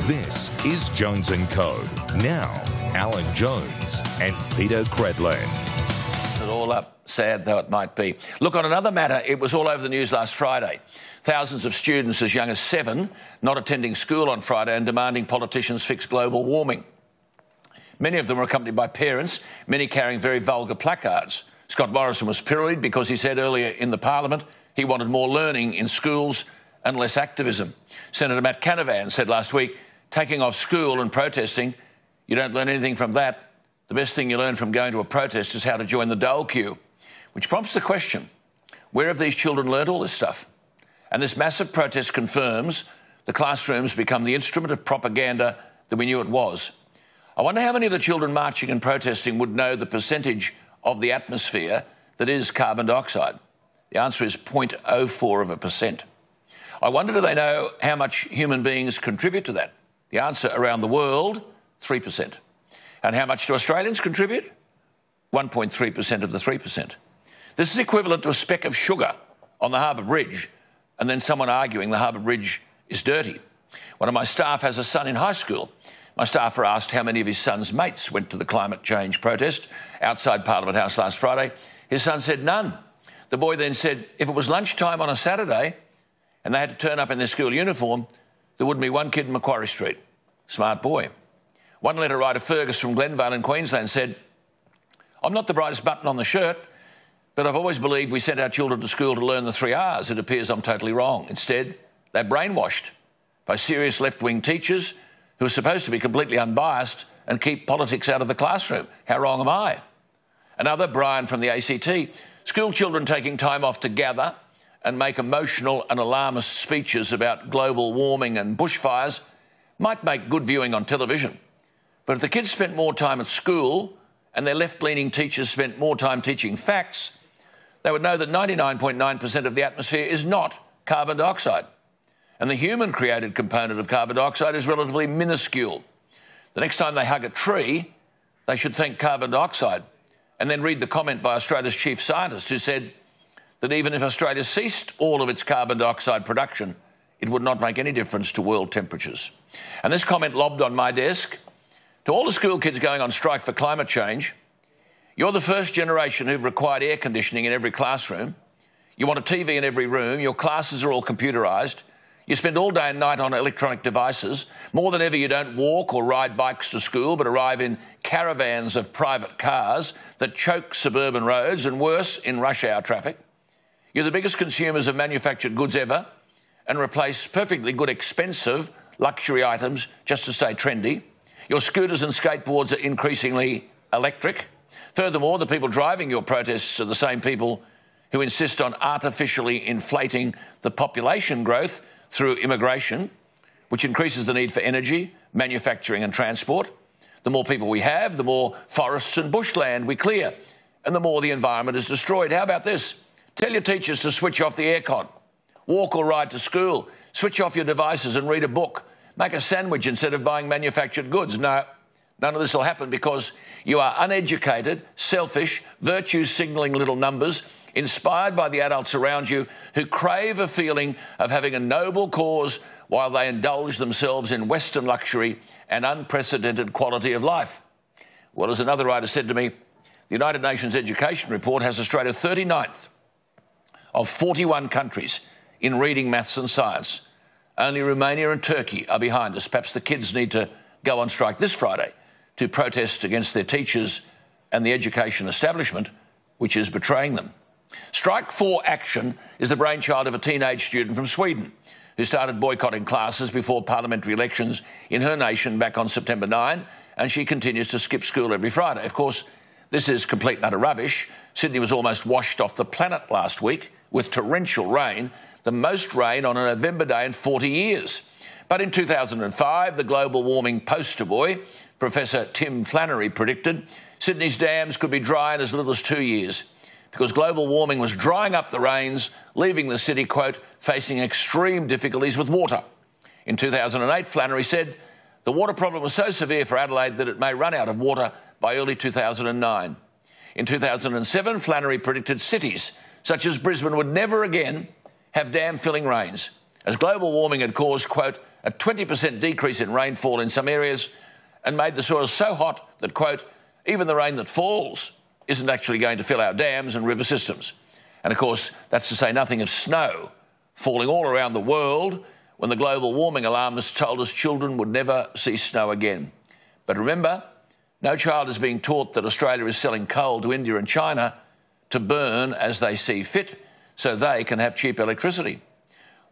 This is Jones & Co. Now, Alan Jones and Peter Credland. It all up, sad though it might be. Look, on another matter, it was all over the news last Friday. Thousands of students as young as 7 not attending school on Friday and demanding politicians fix global warming. Many of them were accompanied by parents, many carrying very vulgar placards. Scott Morrison was pilloried because he said earlier in the Parliament he wanted more learning in schools and less activism. Senator Matt Canavan said last week, taking off school and protesting, you don't learn anything from that. The best thing you learn from going to a protest is how to join the dole queue, which prompts the question, where have these children learnt all this stuff? And this massive protest confirms the classrooms become the instrument of propaganda that we knew it was. I wonder how many of the children marching and protesting would know the percentage of the atmosphere that is carbon dioxide. The answer is 0.04%. I wonder, do they know how much human beings contribute to that? The answer around the world, 3%. And how much do Australians contribute? 1.3% of the 3%. This is equivalent to a speck of sugar on the Harbour Bridge and then someone arguing the Harbour Bridge is dirty. One of my staff has a son in high school. My staffer asked how many of his son's mates went to the climate change protest outside Parliament House last Friday. His son said none. The boy then said if it was lunchtime on a Saturday and they had to turn up in their school uniform, there wouldn't be one kid in Macquarie Street. Smart boy. One letter writer, Fergus from Glenvale in Queensland, said, I'm not the brightest button on the shirt, but I've always believed we sent our children to school to learn the 3 Rs. It appears I'm totally wrong. Instead, they're brainwashed by serious left-wing teachers who are supposed to be completely unbiased and keep politics out of the classroom. How wrong am I? Another, Brian from the ACT. School children taking time off to gather and make emotional and alarmist speeches about global warming and bushfires might make good viewing on television. But if the kids spent more time at school and their left-leaning teachers spent more time teaching facts, they would know that 99.9% of the atmosphere is not carbon dioxide. And the human-created component of carbon dioxide is relatively minuscule. The next time they hug a tree, they should think carbon dioxide and then read the comment by Australia's chief scientist who said that even if Australia ceased all of its carbon dioxide production, it would not make any difference to world temperatures. And this comment lobbed on my desk. To all the school kids going on strike for climate change, you're the first generation who've required air conditioning in every classroom. You want a TV in every room. Your classes are all computerised. You spend all day and night on electronic devices. More than ever, you don't walk or ride bikes to school, but arrive in caravans of private cars that choke suburban roads and worse, in rush hour traffic. You're the biggest consumers of manufactured goods ever and replace perfectly good, expensive luxury items just to stay trendy. Your scooters and skateboards are increasingly electric. Furthermore, the people driving your protests are the same people who insist on artificially inflating the population growth through immigration, which increases the need for energy, manufacturing and transport. The more people we have, the more forests and bushland we clear, and the more the environment is destroyed. How about this? Tell your teachers to switch off the aircon. Walk or ride to school. Switch off your devices and read a book. Make a sandwich instead of buying manufactured goods. No, none of this will happen because you are uneducated, selfish, virtue-signalling little numbers inspired by the adults around you who crave a feeling of having a noble cause while they indulge themselves in Western luxury and unprecedented quality of life. Well, as another writer said to me, the United Nations Education Report has Australia 39th of 41 countries in reading, maths and science. Only Romania and Turkey are behind us. Perhaps the kids need to go on strike this Friday to protest against their teachers and the education establishment, which is betraying them. Strike for Action is the brainchild of a teenage student from Sweden who started boycotting classes before parliamentary elections in her nation back on September 9, and she continues to skip school every Friday. Of course, this is complete and utter rubbish. Sydney was almost washed off the planet last week with torrential rain, the most rain on a November day in 40 years. But in 2005, the global warming poster boy, Professor Tim Flannery, predicted Sydney's dams could be dry in as little as 2 years because global warming was drying up the rains, leaving the city, quote, facing extreme difficulties with water. In 2008, Flannery said the water problem was so severe for Adelaide that it may run out of water by early 2009. In 2007, Flannery predicted cities such as Brisbane would never again have dam-filling rains, as global warming had caused, quote, a 20% decrease in rainfall in some areas, and made the soil so hot that, quote, even the rain that falls isn't actually going to fill our dams and river systems. And of course, that's to say nothing of snow falling all around the world when the global warming alarmists told us children would never see snow again. But remember, no child is being taught that Australia is selling coal to India and China to burn as they see fit so they can have cheap electricity.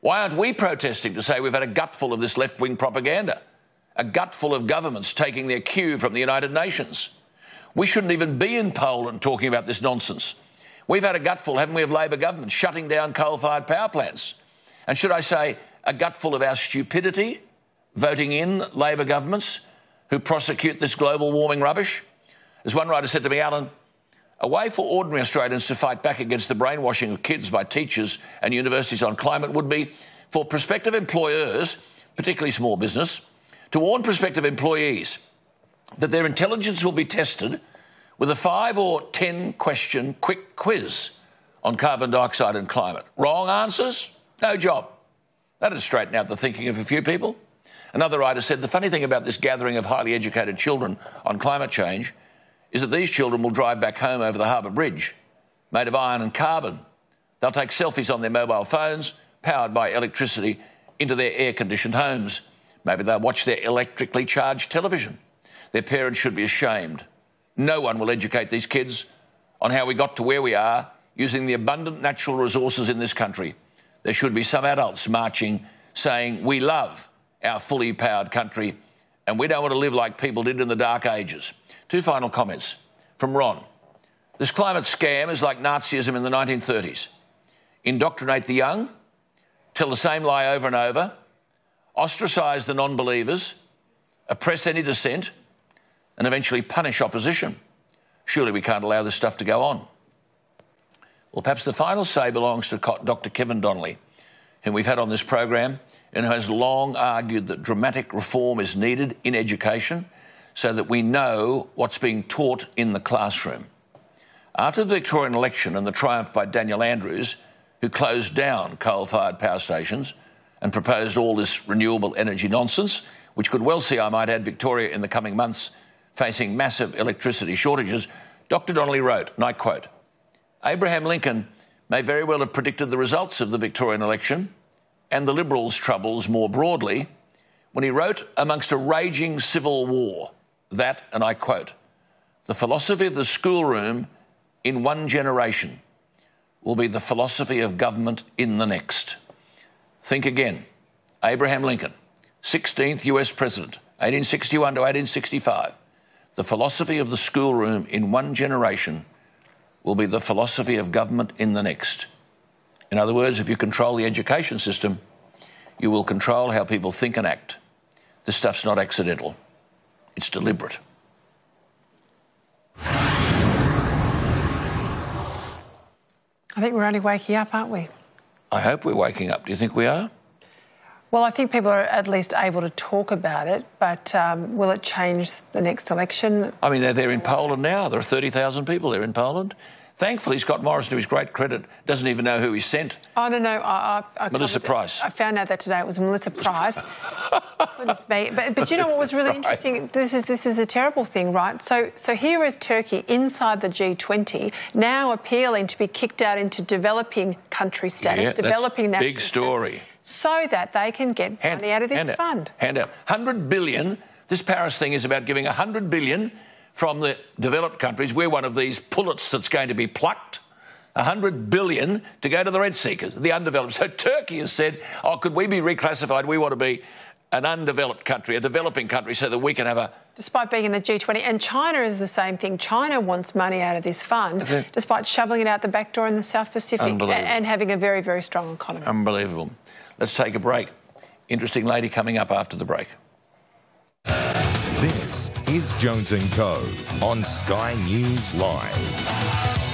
Why aren't we protesting to say we've had a gutful of this left-wing propaganda? A gutful of governments taking their cue from the United Nations. We shouldn't even be in Poland talking about this nonsense. We've had a gutful, haven't we, of Labor governments shutting down coal-fired power plants. And should I say, a gutful of our stupidity voting in Labor governments who prosecute this global warming rubbish? As one writer said to me, Alan, a way for ordinary Australians to fight back against the brainwashing of kids by teachers and universities on climate would be for prospective employers, particularly small business, to warn prospective employees that their intelligence will be tested with a 5 or 10 question quick quiz on carbon dioxide and climate. Wrong answers? No job. That'd straighten out the thinking of a few people. Another writer said the funny thing about this gathering of highly educated children on climate change is that these children will drive back home over the Harbour Bridge, made of iron and carbon. They'll take selfies on their mobile phones, powered by electricity, into their air-conditioned homes. Maybe they'll watch their electrically charged television. Their parents should be ashamed. No one will educate these kids on how we got to where we are using the abundant natural resources in this country. There should be some adults marching saying we love our fully powered country and we don't want to live like people did in the dark ages. 2 final comments from Ron. This climate scam is like Nazism in the 1930s. Indoctrinate the young, tell the same lie over and over, ostracise the non-believers, oppress any dissent, and eventually punish opposition. Surely we can't allow this stuff to go on. Well, perhaps the final say belongs to Dr. Kevin Donnelly, whom we've had on this program and who has long argued that dramatic reform is needed in education so that we know what's being taught in the classroom. After the Victorian election and the triumph by Daniel Andrews, who closed down coal-fired power stations and proposed all this renewable energy nonsense, which could well see, I might add, Victoria in the coming months facing massive electricity shortages, Dr. Donnelly wrote, and I quote, Abraham Lincoln may very well have predicted the results of the Victorian election and the Liberals' troubles more broadly when he wrote amongst a raging civil war that, and I quote, the philosophy of the schoolroom in one generation will be the philosophy of government in the next. Think again. Abraham Lincoln, 16th US President, 1861 to 1865. The philosophy of the schoolroom in one generation will be the philosophy of government in the next. In other words, if you control the education system, you will control how people think and act. This stuff's not accidental. It's deliberate. I think we're only waking up, aren't we? I hope we're waking up. Do you think we are? Well, I think people are at least able to talk about it, but will it change the next election? I mean, they're in Poland now. There are 30,000 people there in Poland. Thankfully, Scott Morrison, to his great credit, doesn't even know who he sent. Oh, no. Melissa Price. I found out that today. It was Melissa Price. Goodness me. But you know what was really interesting? This is a terrible thing, right? So here is Turkey inside the G20 now appealing to be kicked out into developing country status, developing national big story. So that they can get money out of this fund. Hand out. 100 billion. This Paris thing is about giving 100 billion from the developed countries. We're one of these pullets that's going to be plucked. 100 billion to go to the rent seekers, the undeveloped. So Turkey has said, oh, could we be reclassified? We want to be an undeveloped country, a developing country, so that we can have a... Despite being in the G20. And China is the same thing. China wants money out of this fund, despite shoveling it out the back door in the South Pacific and having a very, very strong economy. Unbelievable. Let's take a break. Interesting lady coming up after the break. This is Jones & Co. on Sky News Live.